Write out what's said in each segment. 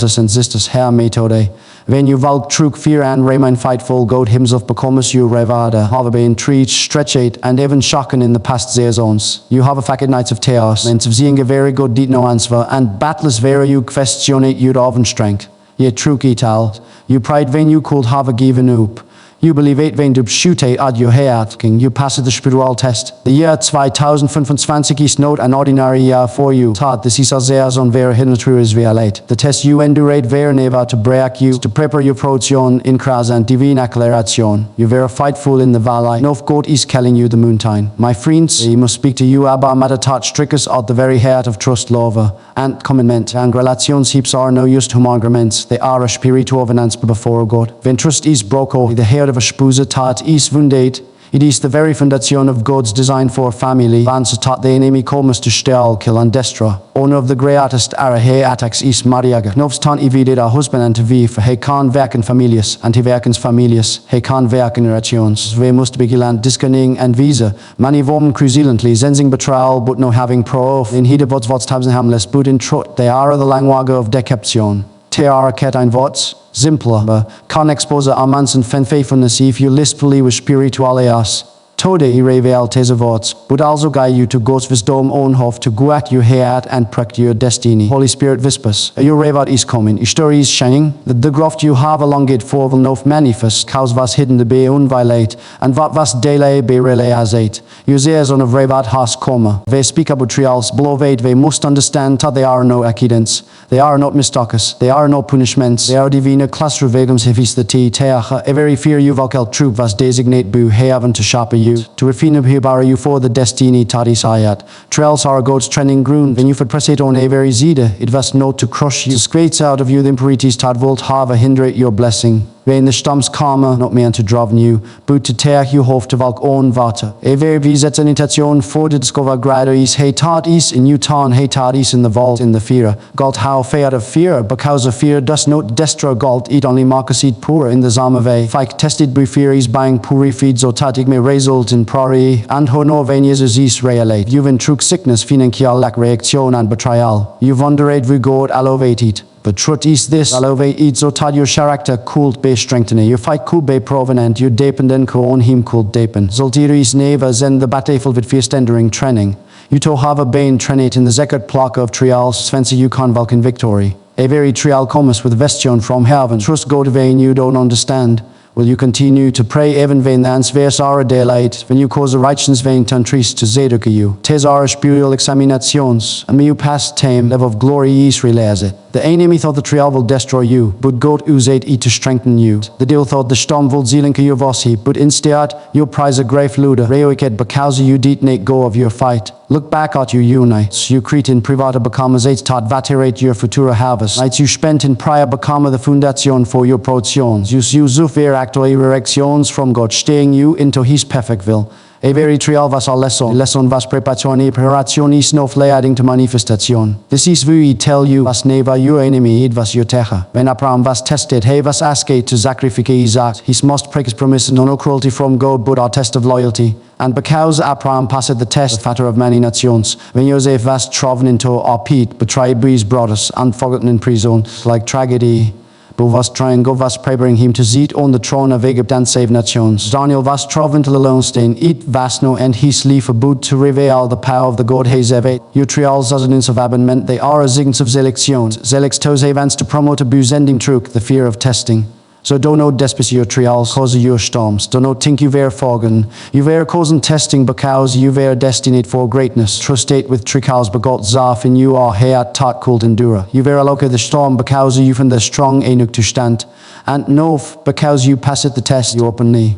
and sisters her metode. Wenn you valk trug fear and remain fightful, God himself becomes you revada, have been treat, stretch it, and even shocking in the past seasons. You have a facket nights of chaos, and of seeing a very good deed no answer, and battles very you questionate you of strength. Ye trug ital, you pride when you could have a given up. You believe it wenn du shoote ad your heart, king. You pass the spiritual test. The year 2025 is not an ordinary year for you. Tat, this is sehr on very hidden true is late. The test you endurate very never to break you, to prepare your protion in kras and divine acceleration. You very fightful in the valley. No God is calling you the moontime. My friends, he must speak to you about matter touch trickers at the very heart of trust lover and commandment. And relations heaps are no use to arguments. They are a spiritual covenants before God. When trust is broken, the heart of a spuse tat is wounded. It is the very foundation of God's design for family. Vance tat the enemy comes to steal, kill and destroy. One of the greatest he attacks is Mariaga. Novstan ividet a husband and to vief. He kan werken families, and he werkens families. He kan werken relations. We must be gelernt discerning and visa. Many women crusilently zensing betrayal, but no having proof. In hidebots tabsen hamless, but in truth they are the language of deception. Te are ket ein Worts, simpler, but kan expose amansen fan faithfulness if you listfully with spiritualias. Tode I reveal deze words, but also guide you to God's wisdom onhof to go at your heart and practice your destiny. Holy Spirit whispers, your reward is coming, your story is shining, the graft you have along it for will not manifest, cause was hidden to be unviolate, and what was delay be realized. Your zeers on of reward has come. We speak about trials, below it we must understand that there are no accidents, they are not mistakes, they are no punishments, they are divine classrevegums hevis the tea teacha. Every fear you vocal troop was designate bu heaven to sharpen you. To refine you for the destiny tadis ayat. Trails are God's training ground. When you press it on a very zide, it was not to crush you. Squates out of you the impurities tad volt have a hinder your blessing. When the storms karma, not meant to drive you, but to tear you hof to valk on water. Ever wie zet an intention for the discover grader is hey tad is in you tan hey tad is in the vault in the fear. God how fair of fear, because of fear does not destroy God, it only markes it poor in the zamave. Fike tested by fear is buying puri feeds or tatic may result in prori, and ho no venias is realate. You've in true sickness, finankial lack reaction and betrayal. You've underrated with God elevated. But truth is this, alove it so tad your character kult be strengthening. Your fight could be provenant, your dependent ko on him kult depen. Zoltiru is never zen the battle with fear standering training. You to have a bane trainate in the zekert plok of trials, Svense you can valken victory. A very trial comes with vestion from heaven. Trust God vein you don't understand. Will you continue to pray even when the answers are delayed, when you cause a righteous vein to trist to zeduk you? Tes are spiritual examinations, and may you pass time level of glory is realize it. The enemy thought the trial will destroy you, but God used it to strengthen you. The devil thought the storm will zealinke your vossi, but instead you prize a grave luda, reoiket because you did not go of your fight. Look back at your unites. You cretin privata bekomme zet tat vaterate your futura harvest. Nights you spent in prior bekomme the foundation for your protions. You so ver actually reactions from God, staying you into his perfect will. A very trial was a lesson was preparazione preparationis no adding to manifestation. This is we tell you was never your enemy, it was your techa. When Abraham was tested, he was asked to sacrifice Isaac. His most precious promise no cruelty from God, but a test of loyalty. And because Abraham passed the test, the father of many nations, when Joseph was thrown into a pit, betrayed by his brothers, and forgotten in prison, like tragedy. But was trying God was preparing him to sit on the throne of Egypt and save nations. Daniel was thrown to the lonestain, it was no and his leaf about to reveal the power of the God Hezevet. Your trials as an ins of abandonment, they are a signs of selections. Zelix tos events to promote a busending truth, the fear of testing. So don't know despise your trials, cause your storms. Don't know think you were forgotten. You were causing testing because you were destined for greatness. Trust it with trials begot zaf and you are here tat kult endura. You were look the storm because you from the strong enuk to stand. And no because you passed the test you openly.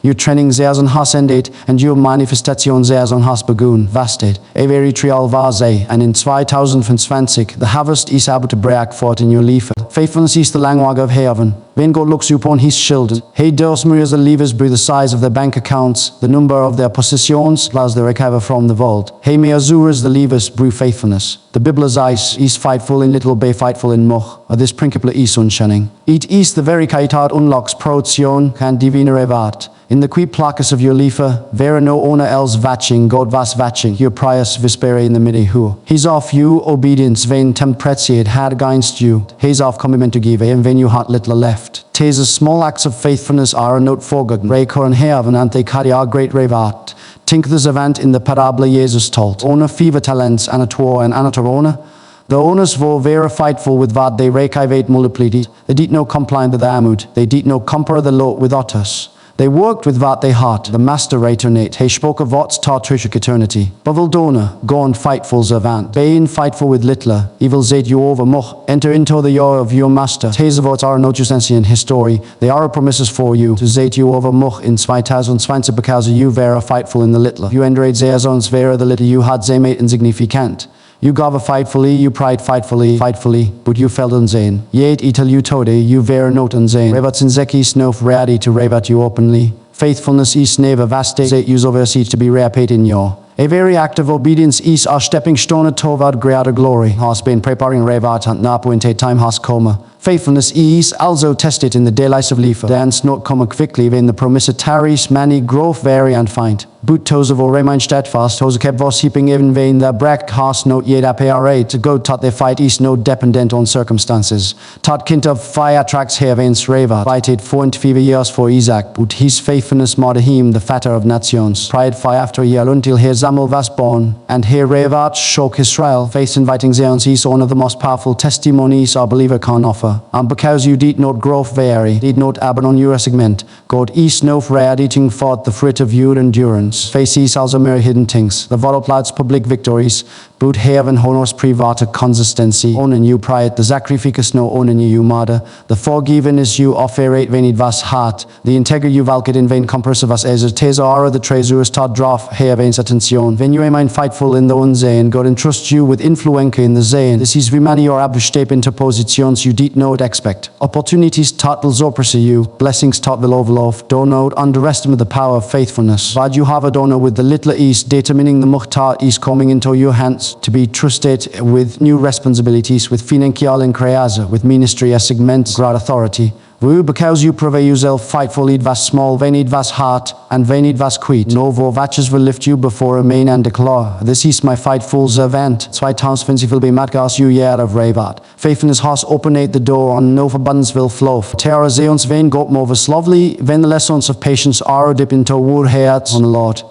Your training zeers on has ended, and your manifestation zeers on has begun, vasted. A very trial vase, and in 2020, the harvest is able to break forth in your leaf. Faithfulness is the language of heaven. When God looks upon his children, he does mirrors the levers by the size of their bank accounts, the number of their possessions, plus the recover from the vault. He measures the levers by faithfulness. The Bible says, is fightful in little, be fightful in moch, or this principle is unshanning. It is the very kaitat unlocks protion, can divine revat. In the qui placus of your liefer, vera no ona els vatching, God vas vatching, your prius vispere in the midi hu. He's off you, obedience, ven tempretiet had against you. He's off commitment to give, and ven you hot little left. Tesa small acts of faithfulness are a note forgotten. Ray coran heaven ante cadia great revat. Tink the zavant in the parabla Jesus told. Ona fever talents, anator and anatorona. The owners vo vera fightful with vad they rekivate multiplied. They did no compliant with the amud. They did no compare the lot with otters. They worked with what they had. The master returnate. He spoke of what's taught trick eternity. Bavildona, go on fightful zavant. Bein fightful with littler. Evil zet you over moch. Enter into the year of your master. Tezavots are no jusensi in history. They are promises for you. To zet you over moch in 2020 because you vera fightful in the littler. You endraid zeazons vera the litter you had zemate insignificant. You gave a fightfully, you pride fightfully, but you felt unzain. Yet ital you tode, you ver not unzain. Revats in zeki snof ready to revat you openly. Faithfulness is never vaste, zet use over seat to be reapate in your. A very active obedience is a stepping stone toward greater glory. Has been preparing revat and napo in time has coma. Faithfulness is also tested in the daylights of Lifa. Dance not come quickly when the promissitaries many growth vary and find. Boot toes of all remain steadfast, toes kept was heaping even vain, the brack has not yet appeared. To go tot their fight is no dependent on circumstances. Tot kind of fire tracks heavens reva, fighted 4 years for Isaac, but his faithfulness made him the fatter of nations. Pride fire after a year until here Samuel was born, and here Revat shook Israel, faith inviting Zeons is one of the most powerful testimonies our believer can offer. And because you did not grow vary, did not abandon your segment, God is no afraid eating forth the fruit of your endurance. Faces also mere hidden things. The Vodoplat's public victories, boot heaven honors private consistency, onen you pride, the sacrificus no onen you mother, the forgiven is you offerate when it was hard, the integer you valket in vain compressive as ezer tesora the treasures tot draf heavens attention, when you remain fightful in the unzane, God entrusts you with influenca in the zane. This is remani or abstep interpositions you did not expect. Opportunities tot will zopresse you, blessings tot will overloaf, don't not underestimate the power of faithfulness. Vad you have a donor with the little east determining the muhtar is coming into your hands to be trusted with new responsibilities, with finankial and kreaza, with ministry as segment grad authority. Vu because you prevail yourself fightful it was small, when it was hard, and when it was quit. No vo vatches will lift you before a main and declare. This is my fightful servant. 2020 will be matgas you year of revat. Faithfulness has opened the door on no abundance will flow. Terra zeons vein got movers lovely, when the lessons of patience are dip into wood hearts on the Lord.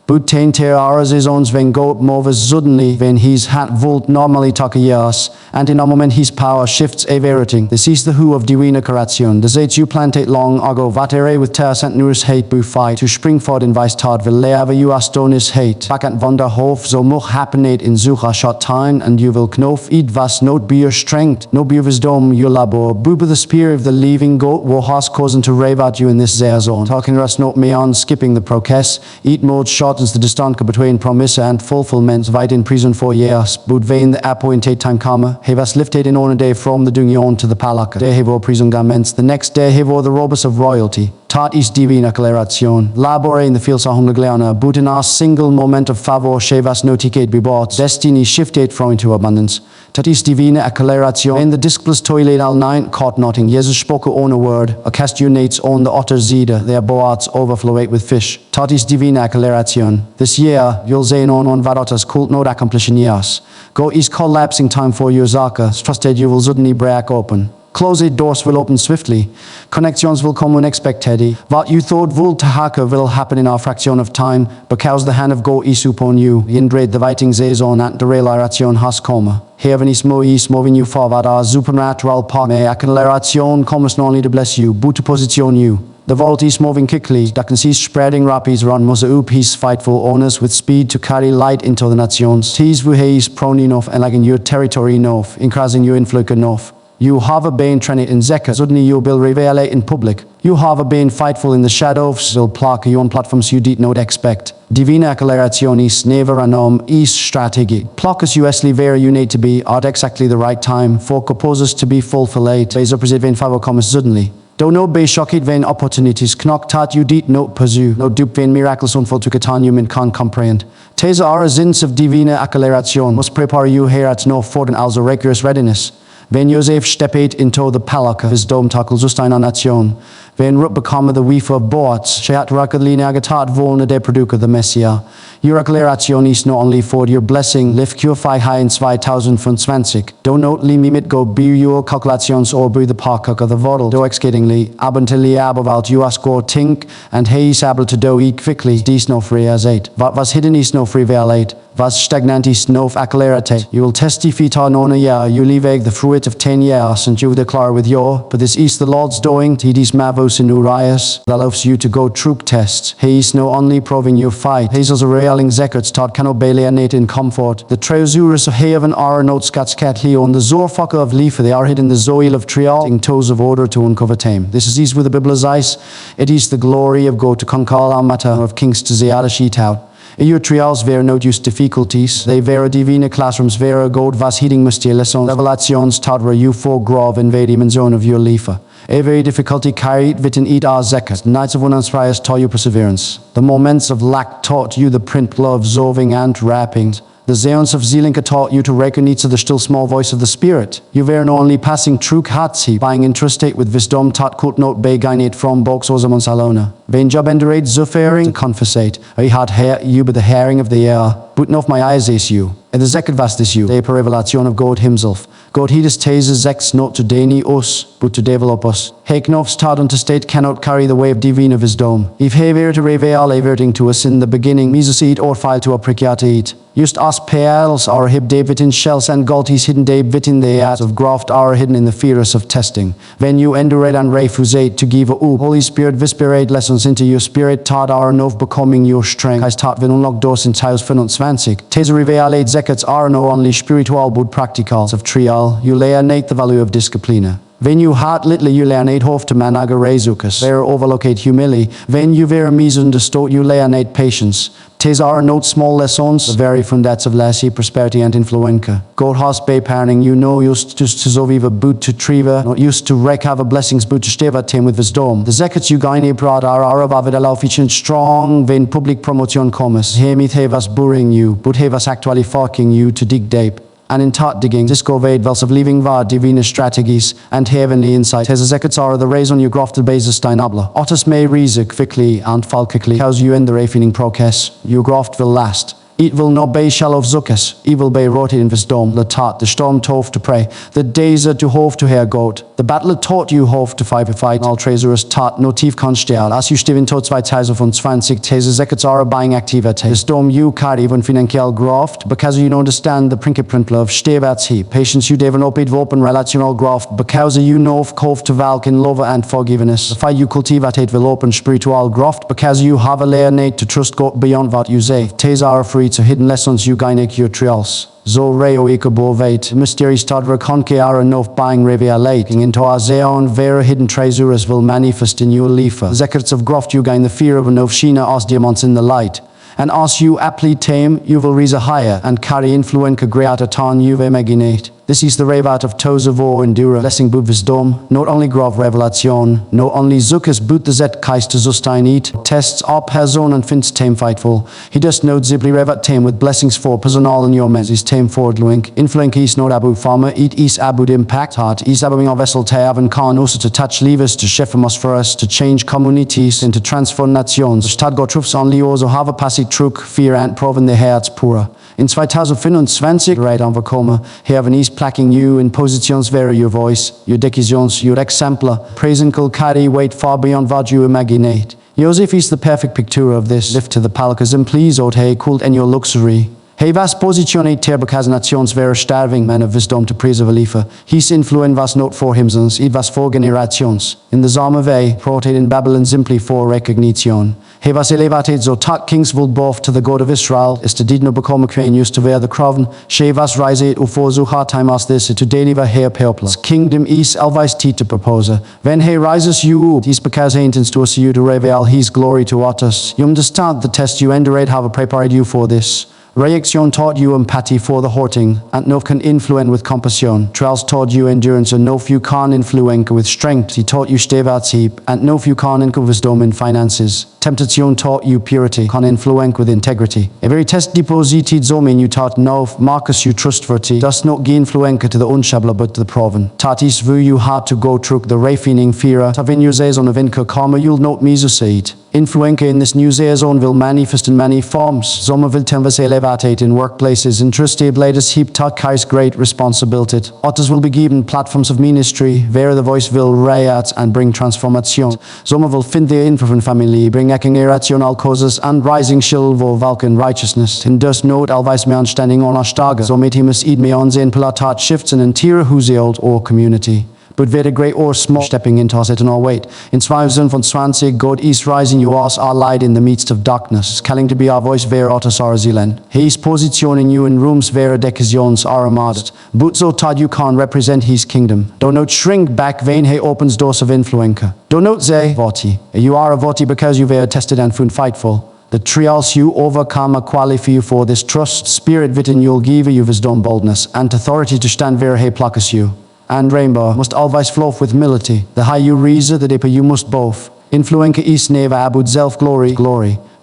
Butain ter aras ons when God moves suddenly when his hand volt normally taka years, and in a moment his power shifts everything. This is the who of divina creation. The zet you planted long ago vatere with ter and nurse hate bu fight to spring forth in vice tard will leve you astonis hate. Back at wonder hof so much happened in zucha short time and you will knof id was not be your strength, no be wisdom your labor. Buba the spear of the leaving goat wo has causing to rave at you in this zare zone. Talking us not me on skipping the process, eat mode short the distance between promise and fulfillment, weit in prison 4 years, but vein the appointed time comma, he was lifted in on a day from the dungeon to the palaka. Day he wore prison garments, the next day he wore the robes of royalty. Tat is divina acceleration. Labore in the fields of Hunglegliana, but in our single moment of favor, shevas noticate be bought, destiny shifted from into abundance. Tat is divina acceleration. In the discless toilet al 9 caught nothing. Jesus spoke on a word, a castunates on the otter zida, their boats overflowed with fish. Tat is divina acceleration. This year, you'll say on varotas kult not accomplishing years. Go is collapsing time for your zaka, trusted you will suddenly break open. Closed doors will open swiftly. Connections will come unexpected. What you thought would tahaka will happen in a fraction of time, because the hand of God is upon you. Indred the writing on at the realization has come. Heaven is moving you forward. Our supernatural power acceleration comes not only to bless you, but to position you. The vault is moving quickly. The can see spreading rapids run Mosaic his fightful owners with speed to carry light into the nations. Tis wuhe is prone enough and like in your territory enough, increasing your influence enough. You have been trained in Zeka, suddenly you will reveal in public. You have been fightful in the shadows, will pluck you on platforms you did not expect. Divina acceleration is never anom is strategy. Pluckers usly where you need to be at exactly the right time for composers to be fulfilled. Base opposite in favor comes suddenly. Do not be shocked when opportunities knock tat you did not pursue. No dupe when miracles unfold to katan you min can't comprehend. Tesa are zins of divina acceleration must prepare you here at no for an also rigorous readiness. Wenn Josef steppet into the palaka his dom takel Sustainer Nation, Ven rup become the weef of boats, sheat rakadli nagatat volna de produca the Messia. Your acceleration is not only for your blessing, lift Q5 high in 2025. Don't only mimit go be your calculations or be the parkuk of the vodel. Do exceedingly, abentily abovalt you ask or tink, and he is able to do it quickly. Dies no free as 8. What was hidden is no free valate. Was stagnant is no accelerate. You will testify on a year, you leave the fruit of 10 years, and you declare with your, but this is the Lord's doing, he is mavos in Urias, that allows you to go true tests. He is no only proving your fight, he is a railing zekers taught can obey in comfort. The treasures of heaven are not skatskat on the zorfucker of leaf, they are hidden the zoil of trial, in toes of order to uncover tame. This is ease with the Bible's eyes, it is the glory of God to conquer all matter of kings to the other sheet out. Your trials were not used difficulties, they were divine classrooms were God was heeding mysterious lessons, revelations taught were you for grove in the dimension of your life. Every difficulty carried within it are zekas, nights of unanswers taught you perseverance. The moments of lack taught you the print love, zoving and wrappings. The zeons of Zealinka taught you to recognize the still small voice of the Spirit. You were not only passing through Hatsi, buying intrastate with wisdom taught kult not beginnet from box ozamon salona. Ven job enderate zufering to confessate. I had hair you but the herring of the air. Buten off my eyes is you. And the zekad vast is you. The revelation of God himself. God hidus teses zex not to deni us, but to develop us. Heknovs taught unto state cannot carry the way of divine of his dome. If he were to reveal everything to us in the beginning, mises eat or file to aprikiat eat. Just as peals are hib David in shells and galties hidden David in the ads of graft are hidden in the fears of testing. When you endurate and refusate to give a Holy Spirit whisperate lessons into your spirit taught are no becoming your strength. Has taught when unlock doors in tiles for not svansig. Tes revealate zekats are no only spiritual but practicals of trial. You learnate the value of disciplina. When you heart little you learnate hof to managa rezukas. There overlocate humility. When you ver misunderstood you learnate patience. Tes are not small lessons, the very fundats of lassie, prosperity and influenca. God has be parenting you know used to zoviva boot to triva, not used to recover blessings boot to steva team with wisdom. The zekats you gain abroad are avavid allow featuring strong when public promotion commerce. Hemith hevas burying you, but hevas actually fucking you to dig deep. And in taught digging, this govade vels of living var divine strategies and heavenly insight. Hes zekats are the raison you grafted basis steinabla. Otus may reason quickly and falkically. Cause you in the rafining process, you graft will last. It will not be shall of zuckas, it will be rotted in wisdom, the taught, the storm tove to pray, the days are to hove to hear God, the battle taught you hove to fight, all treasures taught no tief constial, as you stiven tot 2020 these zekats are buying activity, the storm you carry when finankial graft, because you don't understand the principle of stevats he, patience you develop it open relational graft, because you know of cove to valk in love and forgiveness, the fight you cultivate will open spiritual graft, because you have a layer need to trust God beyond what you say, these are free to hidden lessons you gainek your trials. Zo reo ikabovate, mysteries tadra conke are enough buying revealating into our zeon vera hidden treasures will manifest in your lifa. Zekats of groft you gain the fear of enough shina as diamonds in the light. And as you aptly tame, you will rise higher and carry influenca greata tan you imaginate. This is the revat of Tozavo endura, blessing but wisdom, not only grov revelation, not only zukas but the zet kais to zustain eat, tests up person and fins tame fightful. He does note zibli revat tame with blessings for personal in your mens is tame forward luink, influenc is not abu farmer, eat is abud impact heart, is abuing our vessel teav and can also to touch levers to shefamos for us, to change communities and to transform nations. Stad got troops only also have a passy truk, fear and proven the hearts pura. In 2025 right on Vakoma, heaven is placking you in positions where your voice, your decisions, your exemplar, praising carry weight far beyond what you imaginate. Joseph is the perfect picture of this. Lift to the palcasm, please, old hey, kult and your luxury. He was positioned ter because nations were starving men of wisdom to preserve life. His influence was not for himself, it was for generations. In the Zame way, brought in Babylon simply for recognition. He was elevated so taught kings will both to the God of Israel, is to did not become a queen used to wear the crown. She was rised for so hard time as this to deliver her people. Kingdom is always to propose. When he rises you up, it is because he intends to see you to reveal his glory to others. You understand the test you endurate have prepared you for this. Reaction taught you empathy for the hurting, and no can influence with compassion. Trials taught you endurance, and no few can influence with strength. He taught you stewardship, and no few can influence wisdom in finances. Temptation taught you purity, can influence with integrity. A very test deposited zomin you taught no, Marcus you trustworthy, does not give influence to the unshabla but to the proven. Tatis vu you had to go through the refining fear, tavin you says on a vinca karma you'll note mesoseed. Influenca in this new zone will manifest in many forms. Some will tenvas elevate in workplaces. Interested bladers heap taught carries great responsibility. Others will be given platforms of ministry, where the voice will riot and bring transformation. Some will find their influence family, bring eking irrational causes and rising shilvo valken righteousness. In dus note alwijs me standing on our stage. So met him eat me on zijn platat shifts in entire huzield or community. But weder great or small stepping into us in our weight. In 2020 God is rising you as our light in the midst of darkness, calling to be our voice where others are zielen. He is positioning you in rooms where decisions are armadas. But so tad you can represent his kingdom. Do not shrink back when he opens doors of influence. Do not say, voti. You are a voti because you were tested and found fightful. The trials you overcome qualify you for this trust. Spirit within you'll give you wisdom, boldness, and authority to stand where he plucks you. And rainbow must always flow with humility. The higher you reason, the deeper you must both. Influenca is never about self-glory.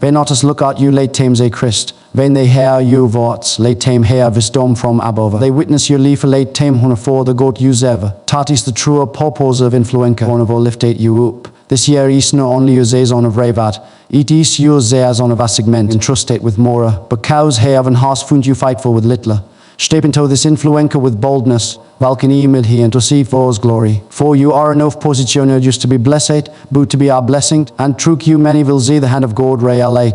When others look at you, late times a Christ. When they hear your words, late time hear wisdom from above. They witness your life, late time for the God you ever. That is the true purpose of Influenca. One of all lifted you up. This year is not only your season of revat, it is your season of a segment entrusted with more. Because heaven has found you fight for with littler. Step into this influencer with boldness, welken email here and to see for his glory. For you are enough position just to be blessed, but to be our blessing, and through you many will see the hand of God realate.